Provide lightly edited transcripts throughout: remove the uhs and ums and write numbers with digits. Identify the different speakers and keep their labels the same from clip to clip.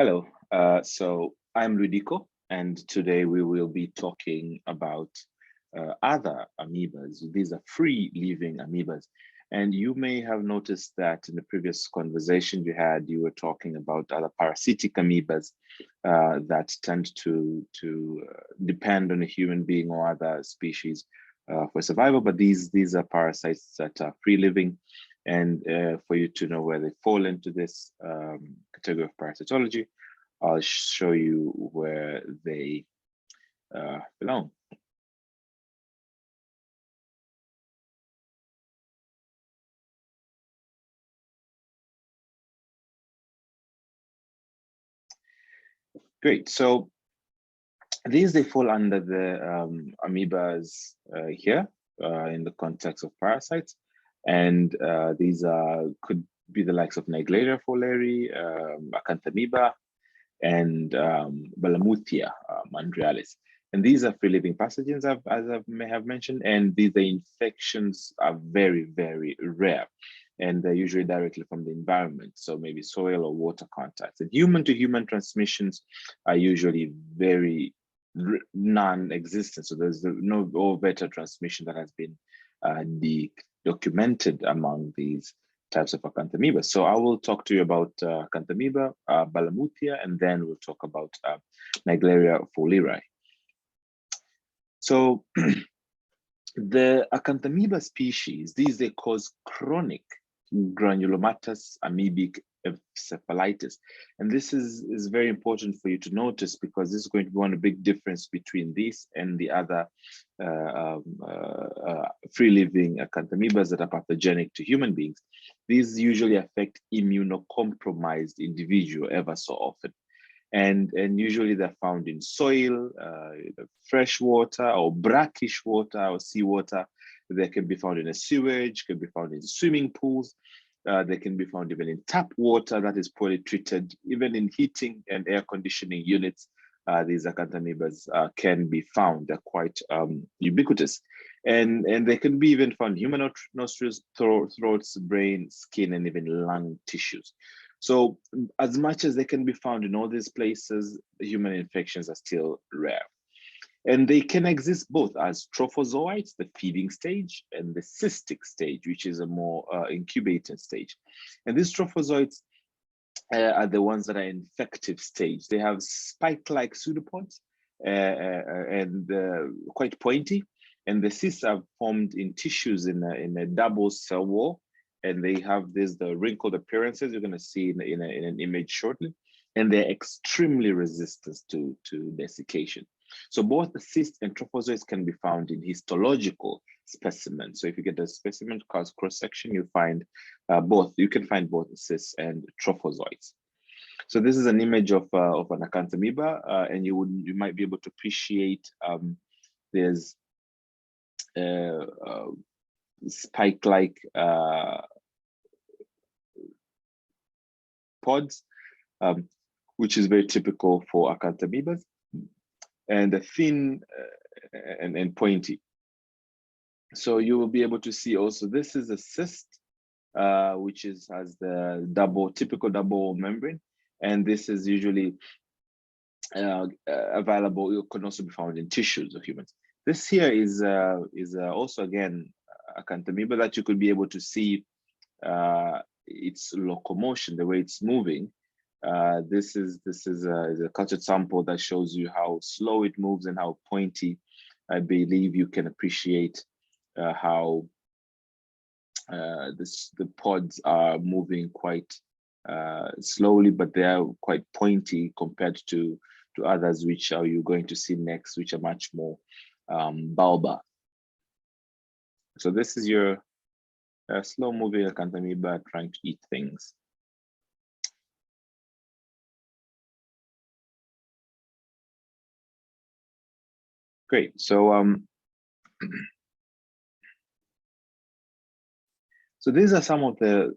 Speaker 1: Hello, so I'm Ludico, and today we will be talking about other amoebas. These are free-living amoebas. And you may have noticed that in the previous conversation you were talking about other parasitic amoebas that tend to depend on a human being or other species for survival, but these are parasites that are free-living. And for you to know where they fall into this category of parasitology, I'll show you where they belong. Great. So these, they fall under the amoebas here in the context of parasites. And these could be the likes of Naegleria fowleri, Acanthamoeba, and Balamuthia mandrialis. And these are free-living pathogens, as I may have mentioned, and the infections are very, very rare. And they're usually directly from the environment, so maybe soil or water contacts. And human-to-human transmissions are usually very non-existent. So there's no or better transmission that has been documented among these types of Acanthamoeba. So I will talk to you about Acanthamoeba, Balamuthia, and then we'll talk about Naegleria fowleri. So the Acanthamoeba species, they cause chronic granulomatous amoebic encephalitis. And this is very important for you to notice, because this is going to be one big difference between this and the other free-living Acanthamoebas that are pathogenic to human beings. These usually affect immunocompromised individual ever so often. And usually they're found in soil, fresh water or brackish water or seawater. They can be found in a sewage, can be found in swimming pools. They can be found even in tap water that is poorly treated, even in heating and air conditioning units. These Acanthamoebas can be found. They're quite ubiquitous. And they can be even found in human nostrils, throats, brain, skin, and even lung tissues. So as much as they can be found in all these places, human infections are still rare. And they can exist both as trophozoites, the feeding stage, and the cystic stage, which is a more incubating stage. And these trophozoites are the ones that are infective stage. They have spike-like pseudopods and quite pointy. And the cysts are formed in tissues in a double cell wall. And they have the wrinkled appearances you're going to see in an image shortly. And they're extremely resistant to desiccation. So both the cysts and trophozoites can be found in histological specimens. So if you get a specimen cross-section, you find both. You can find both cysts and trophozoites. So this is an image of an Acanthamoeba, and you might be able to appreciate there's spike-like pods, which is very typical for Acanthamoebas, and the thin and pointy. So you will be able to see also this is a cyst, which has the typical double membrane, and this is usually available. It can also be found in tissues of humans. This here is also again Acanthamoeba that you could be able to see its locomotion, the way it's moving. This is a cultured sample that shows you how slow it moves and how pointy. I believe you can appreciate how the pods are moving quite slowly, but they are quite pointy compared to others, which are you going to see next, which are much more bulbar. So this is your slow-moving Acanthamoeba trying to eat things. Great. So so these are some of the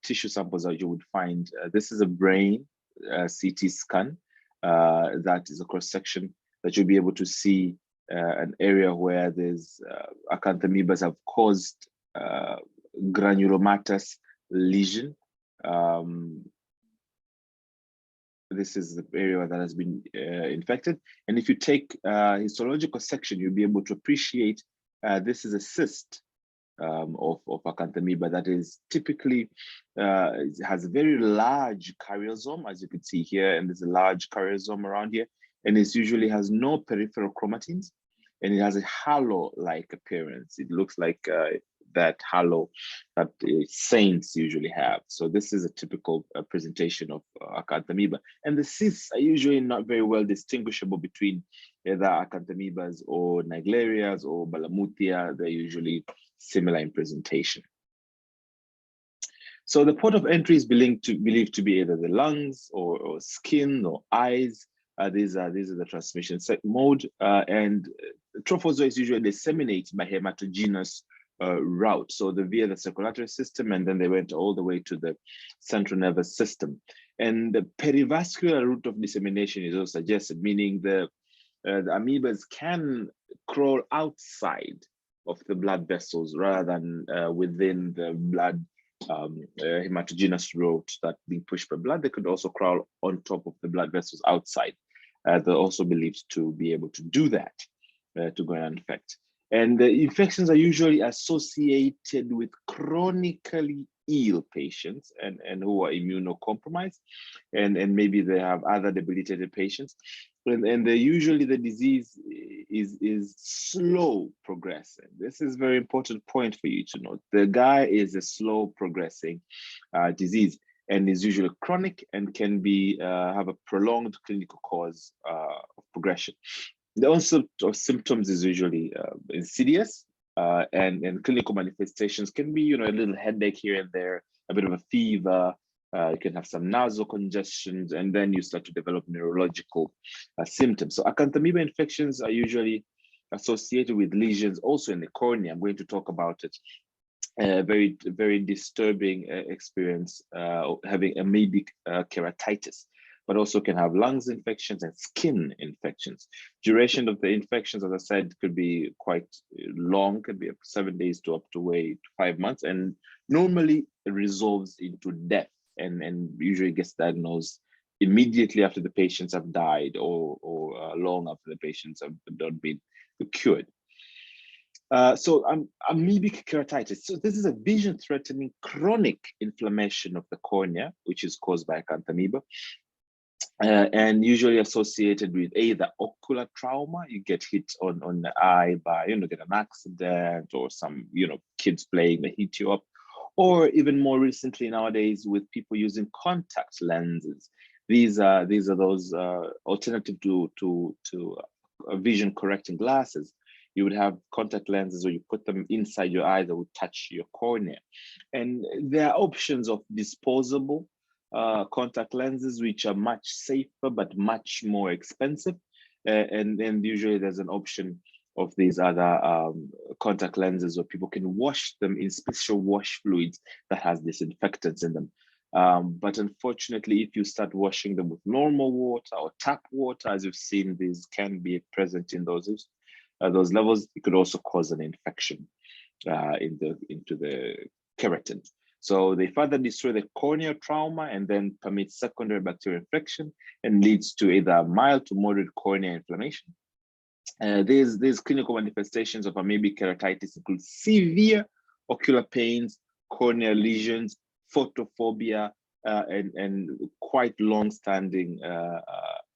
Speaker 1: tissue samples that you would find. This is a brain CT scan. That is a cross-section that you'll be able to see an area where there's Acanthamoebas have caused granulomatous lesion. this is the area that has been infected. And if you take histological section, you'll be able to appreciate this is a cyst of Acanthamoeba that is typically has a very large karyosome, as you can see here, and there's a large karyosome around here, and it usually has no peripheral chromatins, and it has a halo-like appearance. It looks like that halo that saints usually have. So this is a typical presentation of Acanthamoeba, and the cysts are usually not very well distinguishable between either Acanthamoebas or Naglerias or Balamuthia. They're usually similar in presentation. So the port of entry is believed to be either the lungs or skin or eyes. These are the transmission mode, and trophozoa usually disseminate by hematogenous route. So they via the circulatory system, and then they went all the way to the central nervous system. And the perivascular route of dissemination is also suggested, meaning the amoebas can crawl outside of the blood vessels rather than within the blood hematogenous route that being pushed by blood. They could also crawl on top of the blood vessels outside. They're also believed to be able to do that, to go and infect. And the infections are usually associated with chronically ill patients and who are immunocompromised, and maybe they have other debilitated patients. And usually the disease is slow progressing. This is a very important point for you to note. The guy is a slow progressing disease, and is usually chronic and can be have a prolonged clinical cause of progression. The onset of symptoms is usually insidious, and clinical manifestations can be, a little headache here and there, a bit of a fever. You can have some nasal congestions, and then you start to develop neurological symptoms. So Acanthamoeba infections are usually associated with lesions also in the cornea. I'm going to talk about it. Very, very disturbing experience having amoebic keratitis, but also can have lungs infections and skin infections. Duration of the infections, as I said, could be quite long, could be 7 days to up to 5 months, and normally it resolves into death and usually gets diagnosed immediately after the patients have died or long after the patients have not been cured. So amoebic keratitis. So this is a vision-threatening chronic inflammation of the cornea, which is caused by Acanthamoeba, and usually associated with either ocular trauma. You get hit on the eye by, get an accident, or some, kids playing, they hit you up, or even more recently nowadays with people using contact lenses. These are those alternative to vision correcting glasses. You would have contact lenses, or you put them inside your eye that would touch your cornea. And there are options of disposable contact lenses, which are much safer but much more expensive. And then usually there's an option of these other contact lenses where people can wash them in special wash fluids that has disinfectants in them. But unfortunately, if you start washing them with normal water or tap water, as you've seen, these can be present in those levels. It could also cause an infection into the keratin. So they further destroy the corneal trauma and then permit secondary bacterial infection and leads to either mild to moderate corneal inflammation. These clinical manifestations of amoebic keratitis include severe ocular pains, corneal lesions, photophobia, and quite long-standing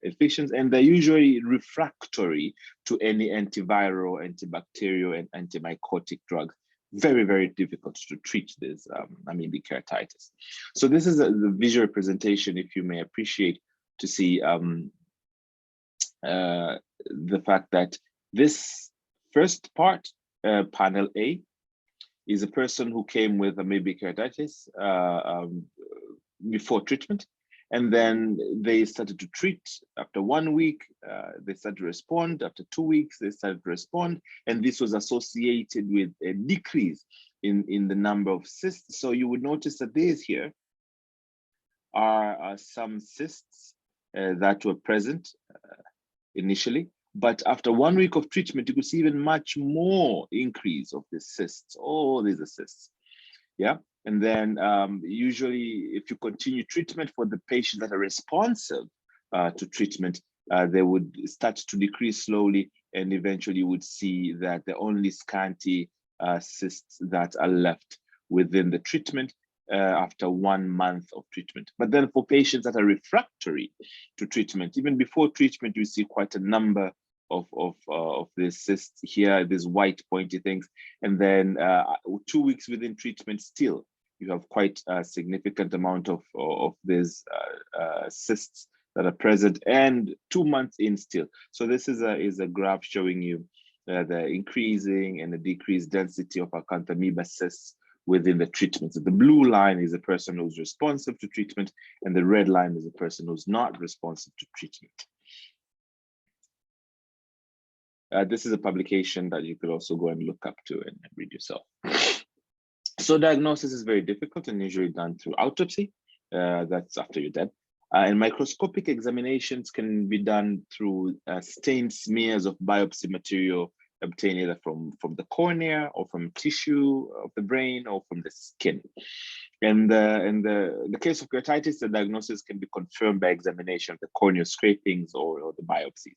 Speaker 1: infections, and they're usually refractory to any antiviral, antibacterial, and antimycotic drugs. Very, very difficult to treat this amoebic keratitis. So this is the visual representation, if you may appreciate, to see the fact that this first part, panel A, is a person who came with amoebic keratitis before treatment, and then they started to treat. After 1 week, they started to respond. After 2 weeks, they started to respond, and this was associated with a decrease in the number of cysts. So you would notice that these here are some cysts that were present initially, but after 1 week of treatment, you could see even much more increase of the cysts. Oh, these are cysts. Yeah. And then usually if you continue treatment for the patients that are responsive, to treatment, they would start to decrease slowly, and eventually you would see that the only scanty cysts that are left within the treatment after 1 month of treatment. But then for patients that are refractory to treatment, even before treatment, you see quite a number of these cysts here, these white pointy things. And then 2 weeks within treatment, still, you have quite a significant amount of these cysts that are present, and 2 months in still. So this is a graph showing you the increasing and the decreased density of Acanthamoeba cysts within the treatment. So the blue line is a person who's responsive to treatment, and the red line is a person who's not responsive to treatment. This is a publication that you could also go and look up to and read yourself. So diagnosis is very difficult and usually done through autopsy. That's after you're dead. And microscopic examinations can be done through stained smears of biopsy material obtained either from the cornea or from tissue of the brain or from the skin. And in the case of keratitis, the diagnosis can be confirmed by examination of the corneal scrapings or the biopsies.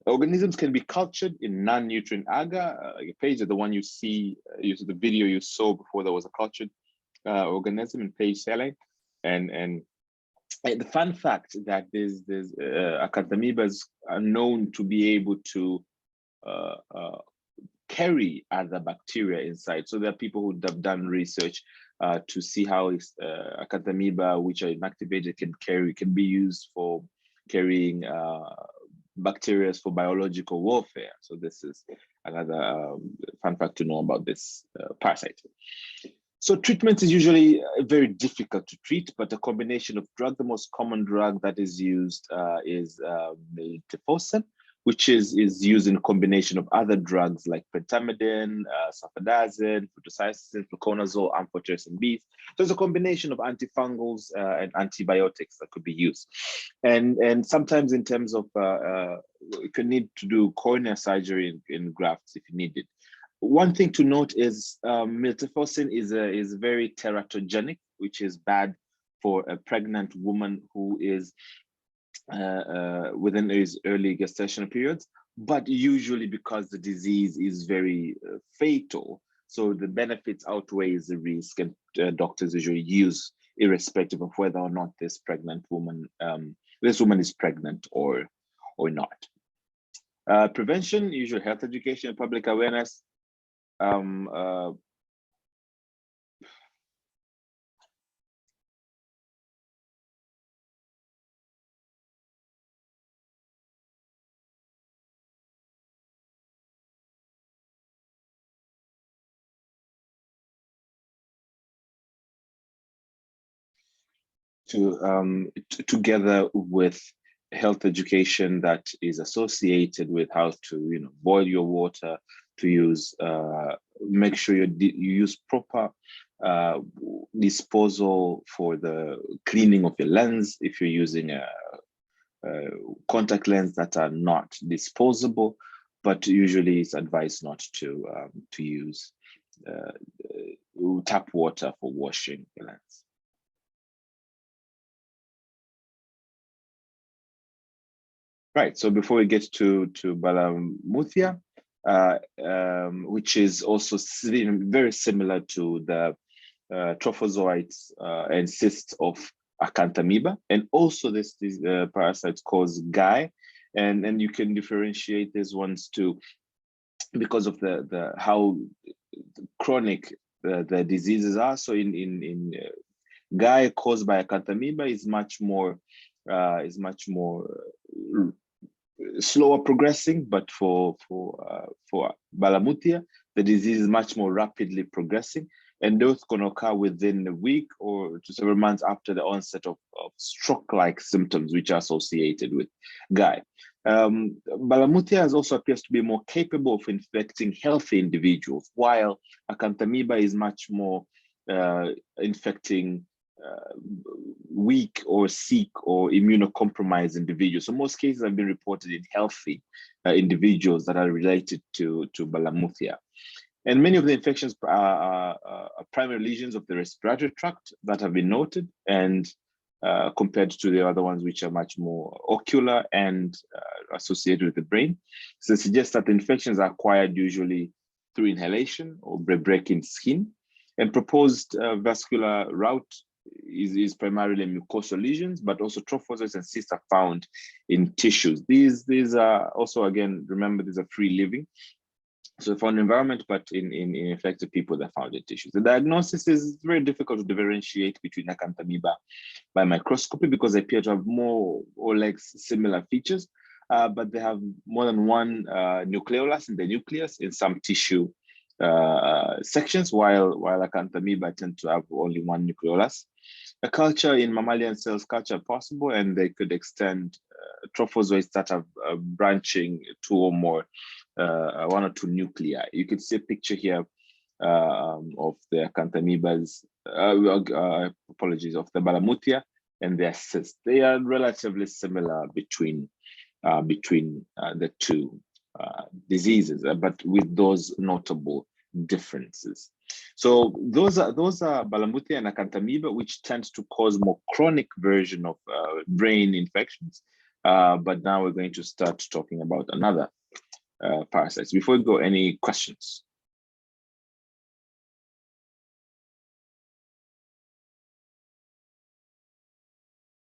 Speaker 1: Organisms can be cultured in non-nutrient agar. Your page, the one you see, the video you saw before there was a cultured organism in page saline. And the fun fact that there's Acanthamoebas are known to be able to carry other bacteria inside. So there are people who have done research to see how Acanthamoeba, which are inactivated, can be used for carrying bacteria for biological warfare. So this is another fun fact to know about this parasite. So treatment is usually very difficult to treat, but a combination of drug, the most common drug that is used is miltefosine, which is used in combination of other drugs like pentamidine, sulfadazine, fluticasone, fluconazole, amphotericin B. So it's a combination of antifungals and antibiotics that could be used. And sometimes in terms of, you can need to do cornea surgery in grafts if you need it. One thing to note is miltefosine is very teratogenic, which is bad for a pregnant woman who is within his early gestational periods, but usually because the disease is very fatal, so the benefits outweighs the risk, and doctors usually use irrespective of whether or not this pregnant woman, this woman is pregnant or not. Prevention, usual health education, and public awareness. Together with health education that is associated with how to boil your water, to use make sure you use proper disposal for the cleaning of your lens if you're using a contact lens that are not disposable, but usually it's advised not to use tap water for washing the lens. Right, so before we get to Balamuthia, which is also very similar to the trophozoites and cysts of Acanthamoeba, and also this parasite called Guy, and you can differentiate these ones too because of the how chronic the diseases are. So in Guy caused by Acanthamoeba is much more slower progressing, but for Balamuthia, the disease is much more rapidly progressing, and those can occur within a week or to several months after the onset of stroke-like symptoms, which are associated with Guy. Balamuthia also appears to be more capable of infecting healthy individuals, while Acanthamoeba is much more infecting weak or sick or immunocompromised individuals. So most cases have been reported in healthy individuals that are related to Balamuthia. And many of the infections are primary lesions of the respiratory tract that have been noted. And compared to the other ones, which are much more ocular and associated with the brain. So it suggests that the infections are acquired usually through inhalation or breaking skin. And proposed vascular route is primarily mucosal lesions, but also trophozoites and cysts are found in tissues. These are also, again, remember, these are free living. So found environment, but in infected people, they're found in tissues. The diagnosis is very difficult to differentiate between Acanthamoeba by microscopy because they appear to have more or less similar features, but they have more than one nucleolus in the nucleus in some tissue sections, while Acanthamoeba tend to have only one nucleolus. A culture in mammalian cells culture are possible, and they could extend trophozoites that have branching two or more, one or two nuclei. You could see a picture here of the Acanthamoebas, apologies, of the Balamuthia and their cysts. They are relatively similar between the two diseases, but with those notable differences. So those are Balamuthia and Acanthamoeba, which tends to cause more chronic version of brain infections. But now we're going to start talking about another parasites. Before we go, any questions?